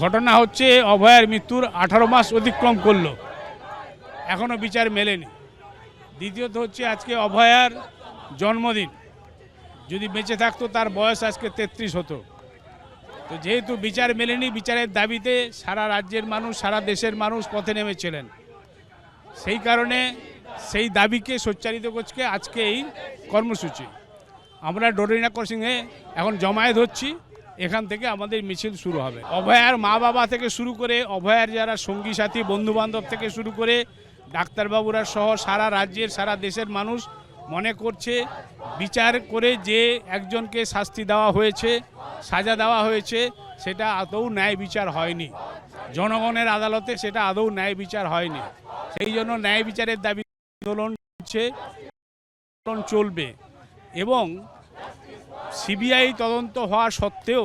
ঘটনা হচ্ছে অভয়ার মৃত্যুর 18 মাস অতিক্রম করলো, এখনও বিচার মেলেনি। দ্বিতীয়ত হচ্ছে আজকে অভয়ার জন্মদিন, যদি বেঁচে থাকতো তার বয়স আজকে 33 হতো। তো যেহেতু বিচার মেলেনি, বিচারের দাবিতে সারা রাজ্যের মানুষ, সারা দেশের মানুষ পথে নেমেছিলেন। সেই কারণে সেই দাবিকে সোচ্চারিত করছে আজকে এই কর্মসূচি। আমরা ডরিনা ক্রসিংয়ে এখন জমায়েত হচ্ছি, এখান থেকে আমাদের মিছিল শুরু হবে। অভয়ার মা বাবা থেকে শুরু করে, অভয়ার যারা সঙ্গী সাথী বন্ধুবান্ধব থেকে শুরু করে ডাক্তারবাবুরা সহ সারা রাজ্যের, সারা দেশের মানুষ মনে করছে বিচার করে যে একজনকে শাস্তি দেওয়া হয়েছে, সাজা দেওয়া হয়েছে, সেটা আদৌ ন্যায় বিচার হয়নি। জনগণের আদালতে সেটা আদৌ ন্যায় বিচার হয়নি। সেই জন্য ন্যায় বিচারের দাবি আন্দোলন চলবে। এবং সিবিআই তদন্ত হওয়া সত্ত্বেও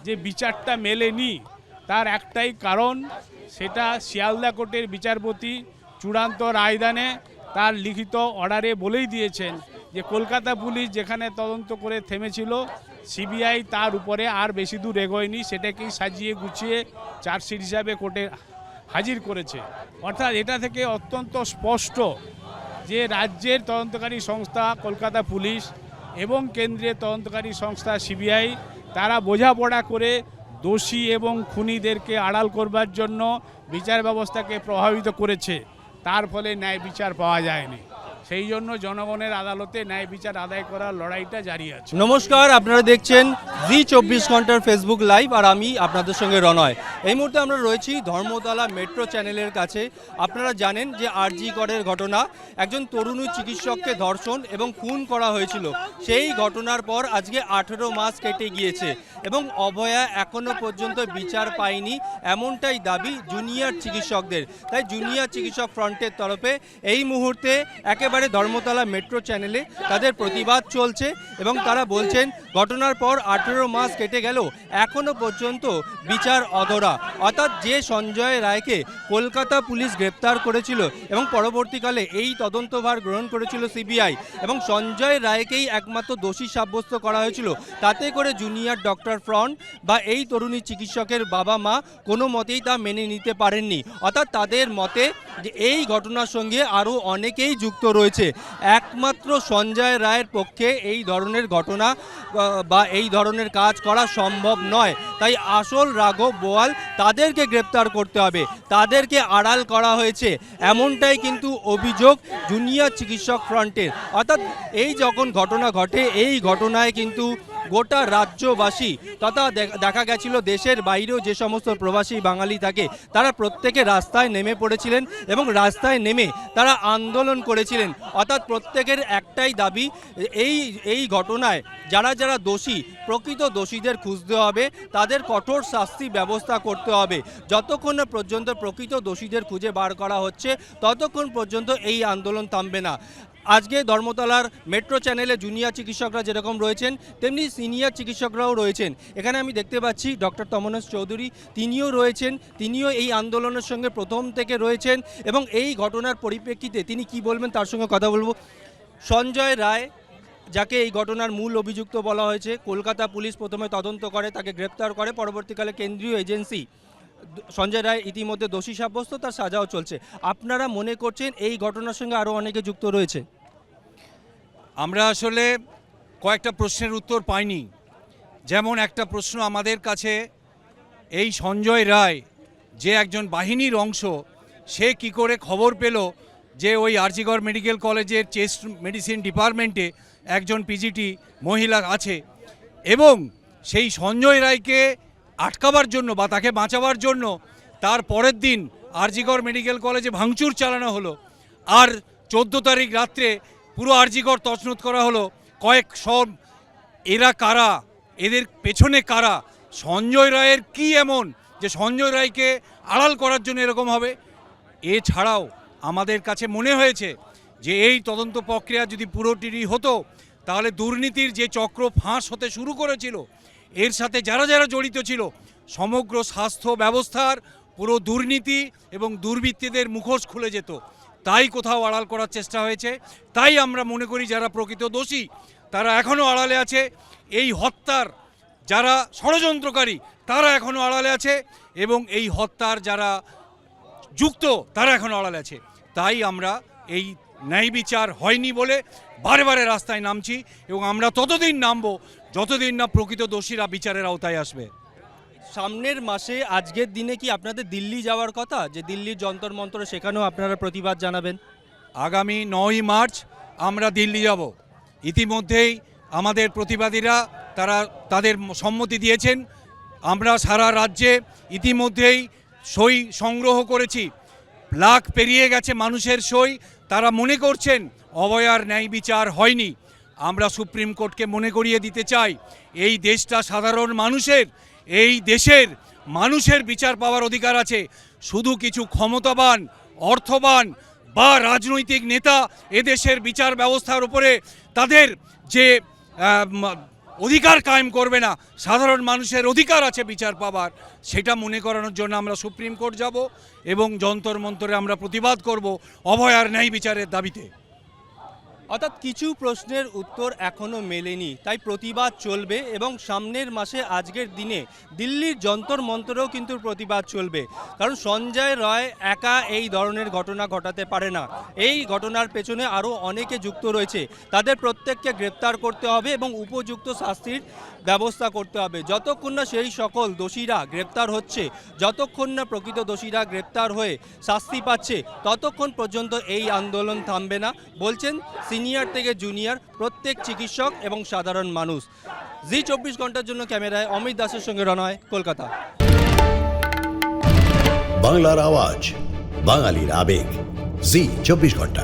যে বিচারটা মেলেনি, তার একটাই কারণ, সেটা শিয়ালদা কোর্টের বিচারপতি চূড়ান্ত রায়দানে তার লিখিত অর্ডারে বলেই দিয়েছেন যে কলকাতা পুলিশ যেখানে তদন্ত করে থেমেছিল, সিবিআই তার উপরে আর বেশি দূর এগোয়নি, সেটাকেই সাজিয়ে গুছিয়ে চার্জশিট হিসাবে কোর্টে হাজির করেছে। অর্থাৎ এটা থেকে অত্যন্ত স্পষ্ট যে রাজ্যের তদন্তকারী সংস্থা কলকাতা পুলিশ এবং কেন্দ্রীয় তদন্তকারী সংস্থা সিবিআই, তারা বোঝাপড়া করে দোষী এবং খুনিদেরকে আড়াল করবার জন্য বিচার ব্যবস্থাকে প্রভাবিত করেছে। তার ফলে ন্যায় বিচার পাওয়া যায়নি। সেই জন্য জনগণের আদালতে ন্যায় বিচার আদায় করার লড়াইটা জারি আছে। নমস্কার, আপনারা দেখছেন জি 24 ঘন্টার ফেসবুক লাইভ, আর আমি আপনাদের সঙ্গে রনয়। এই মুহূর্তে আমরা রয়েছি ধর্মতলা মেট্রো চ্যানেলের কাছে। আপনারা জানেন যে আরজি করের ঘটনা, একজন তরুণী চিকিৎসককে ধর্ষণ এবং খুন করা হয়েছিল। সেই ঘটনার পর আজকে 18 মাস কেটে গিয়েছে এবং অভয়া এখনো পর্যন্ত বিচার পায়নি, এমনটাই দাবি জুনিয়র চিকিৎসকদের। তাই জুনিয়র চিকিৎসক ফ্রন্টের তরফে এই মুহূর্তে একেবারে ধর্মতলা মেট্রো চ্যানেলে তাদের প্রতিবাদ চলছে এবং তারা বলছেন ঘটনার পর 18 মাস কেটে গেল, এখনো পর্যন্ত বিচার অধরা। অর্থাৎ যে সঞ্জয় রায়কে কলকাতা পুলিশ গ্রেপ্তার করেছিল এবং পরবর্তীকালে এই তদন্তভার গ্রহণ করেছিল সিবিআই, এবং সঞ্জয় রায়কেই একমাত্র দোষী সাব্যস্ত করা হয়েছিল, তাতে করে জুনিয়র ডক্টর ফ্রন্ট বা এই তরুণী চিকিৎসকের বাবা মা কোনো মতেই তা মেনে নিতে পারেননি। অর্থাৎ তাদের মতে যে এই ঘটনার সঙ্গে আরও অনেকেই যুক্ত রয়েছে, একমাত্র সঞ্জয় রায়ের পক্ষে এই ধরনের ঘটনা বা এই ধরনের কাজ করা সম্ভব নয়। তাই আসল রাঘব বোয়াল তাদেরকে গ্রেপ্তার করতে হবে, তাদেরকে আড়াল করা হয়েছে, এমনটাই কিন্তু অভিযোগ জুনিয়র চিকিৎসক ফ্রন্টের। অর্থাৎ এই যখন ঘটনা ঘটে, এই ঘটনায় কিন্তু গোটা রাজ্যবাসী তথা দেখা গেছিল দেশের বাইরেও যে সমস্ত প্রবাসী বাঙালি থাকে, তারা প্রত্যেকে রাস্তায় নেমে পড়েছিলেন এবং রাস্তায় নেমে তারা আন্দোলন করেছিলেন। অর্থাৎ প্রত্যেকের একটাই দাবি, এই ঘটনায় যারা যারা দোষী, প্রকৃত দোষীদের খুঁজতে হবে, তাদের কঠোর শাস্তি ব্যবস্থা করতে হবে। যতক্ষণ না পর্যন্ত প্রকৃত দোষীদের খুঁজে বার করা হচ্ছে, ততক্ষণ পর্যন্ত এই আন্দোলন থামবে না। আজকে ধর্মতলার মেট্রো চ্যানেলে জুনিয়র চিকিৎসকরা যেরকম রয়েছেন, তেমনি সিনিয়র চিকিৎসকরাও রয়েছেন। এখানে আমি দেখতে পাচ্ছি ডক্টর তমনস চৌধুরী, তিনিও রয়েছেন, তিনিও এই আন্দোলনের সঙ্গে প্রথম থেকে রয়েছেন এবং এই ঘটনার পরিপ্রেক্ষিতে তিনি কি বলবেন তার সঙ্গে কথা বলবো। সঞ্জয় রায়, যাকে এই ঘটনার মূল অভিযুক্ত বলা হয়েছে, কলকাতা পুলিশ প্রথমে তদন্ত করে, তাকে গ্রেপ্তার করে, পরবর্তীকালে কেন্দ্রীয় এজেন্সি সঞ্জয় রায় ইতিমধ্যে দোষী সাব্যস্ত, তার সাজাও চলছে। আপনারা মনে করছেন এই ঘটনার সঙ্গে আরও অনেকে যুক্ত রয়েছে? আমরা আসলে কয়েকটা প্রশ্নের উত্তর পাইনি। যেমন একটা প্রশ্ন আমাদের কাছে, এই সঞ্জয় রায় যে একজন বাহিনীর অংশ, সে কি করে খবর পেল যে ওই আরজিকর মেডিকেল কলেজের চেস্ট মেডিসিন ডিপার্টমেন্টে একজন পিজিটি মহিলা আছে, এবং সেই সঞ্জয় রায়কে আটকাবার জন্য বা তাকে বাঁচাবার জন্য তার পরের দিন আরজিকর মেডিকেল কলেজে ভাঙচুর চালানো হলো, আর 14 তারিখ রাত্রে পুরো আরজিকর তছনছ করা হলো। কয়েকশো, এরা কারা, এদের পেছনে কারা? সঞ্জয় রায়ের কি এমন যে সঞ্জয় রায়কে আড়াল করার জন্য এরকম হবে? এছাড়াও আমাদের কাছে মনে হয়েছে যে এই তদন্ত প্রক্রিয়া যদি পুরোটি হতো, তাহলে দুর্নীতির যে চক্র ফাঁস হতে শুরু করেছিল, এর সাথে যারা যারা জড়িত ছিল, সমগ্র স্বাস্থ্য ব্যবস্থার পুরো দুর্নীতি এবং দুর্বৃত্তদের মুখোশ খুলে যেত। তাই কোথাও আড়াল করার চেষ্টা হয়েছে। তাই আমরা মনে করি যারা প্রকৃত দোষী তারা এখনও আড়ালে আছে। এই হত্যার যারা ষড়যন্ত্রকারী, তারা এখনও আড়ালে আছে এবং এই হত্যার যারা যুক্ত তারা এখনও আড়ালে আছে। তাই আমরা এই ন্যায় বিচার হয়নি বলে বারে বারে রাস্তায় নামছি এবং আমরা ততদিন নামবো যতদিন না প্রকৃত দোষীরা বিচারের আওতায় আসবে। সামনের মাসে আজকের দিনে কি আপনাদের দিল্লি যাওয়ার কথা, যে দিল্লির যন্তর মন্তর সেখানেও আপনারা প্রতিবাদ জানাবেন? আগামী 9ই মার্চ আমরা দিল্লি যাব। ইতিমধ্যেই আমাদের প্রতিবাদীরা তারা তাদের সম্মতি দিয়েছেন। আমরা সারা রাজ্যে ইতিমধ্যেই সই সংগ্রহ করেছি, লাখ পেরিয়ে গেছে মানুষের সই। তারা মনে করছেন অভয়ার ন্যায় বিচার হয়নি। আমরা সুপ্রিম কোর্টকে মনে করিয়ে দিতে চাই এই দেশটা সাধারণ মানুষের, এই দেশের মানুষের বিচার পাওয়ার অধিকার আছে। শুধু কিছু ক্ষমতাবান, অর্থবান বা রাজনৈতিক নেতা এদেশের বিচার ব্যবস্থার উপরে তাদের যে অধিকার কায়েম করবে না। সাধারণ মানুষের অধিকার আছে বিচার পাবার, সেটা মনে করানোর জন্য আমরা সুপ্রিম কোর্ট যাব এবং যন্তর মন্তরে আমরা প্রতিবাদ করব অভয়ার ন্যায় বিচারের দাবিতে। অর্থাৎ কিছু প্রশ্নের উত্তর এখনও মেলেনি, তাই প্রতিবাদ চলবে এবং সামনের মাসে আজকের দিনে দিল্লির যন্তর মন্তরেও কিন্তু প্রতিবাদ চলবে। কারণ সঞ্জয় রায় একা এই ধরনের ঘটনা ঘটাতে পারে না, এই ঘটনার পেছনে আরও অনেকে যুক্ত রয়েছে। তাদের প্রত্যেককে গ্রেপ্তার করতে হবে এবং উপযুক্ত শাস্তির ব্যবস্থা করতে হবে। যতক্ষণ না সেই সকল দোষীরা গ্রেপ্তার হচ্ছে, যতক্ষণ না প্রকৃত দোষীরা গ্রেপ্তার হয়ে শাস্তি পাচ্ছে, ততক্ষণ পর্যন্ত এই আন্দোলন থামবে না, বলছেন সিনিয়র থেকে জুনিয়র প্রত্যেক চিকিৎসক এবং সাধারণ মানুষ। জি 24 ঘন্টার জন্য ক্যামেরায় অমিত দাসের সঙ্গে রনয়, কলকাতা। বাংলার আওয়াজ, বাঙালির আবেগ, জি 24 ঘন্টা।